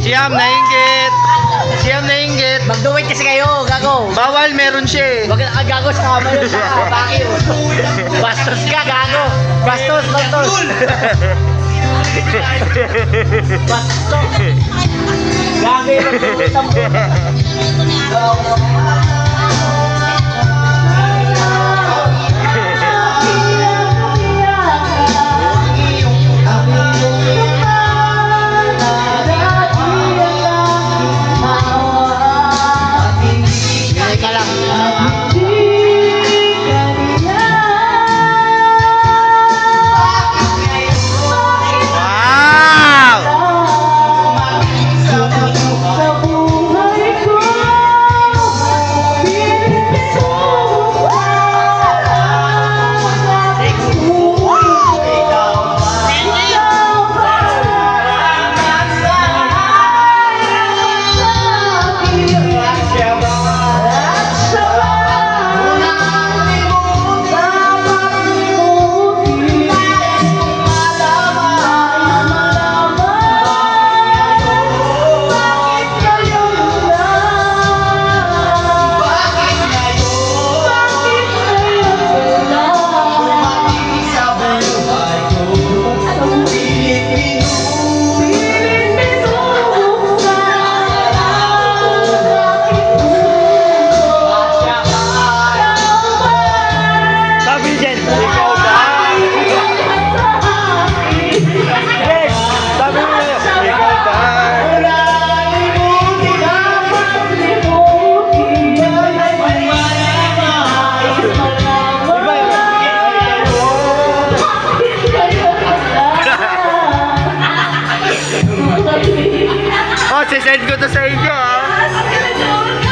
Siyam nainggit. Siyam nainggit. Mag-do-it kasi kayo, gago. Bawal, meron siya eh. Wag ka gago sa kama yun sa bakit. Bastos ka, gago. Bastos. Bastos. Gago yung mag-do-it mo. Oh, sisend ko to sa inyo ah.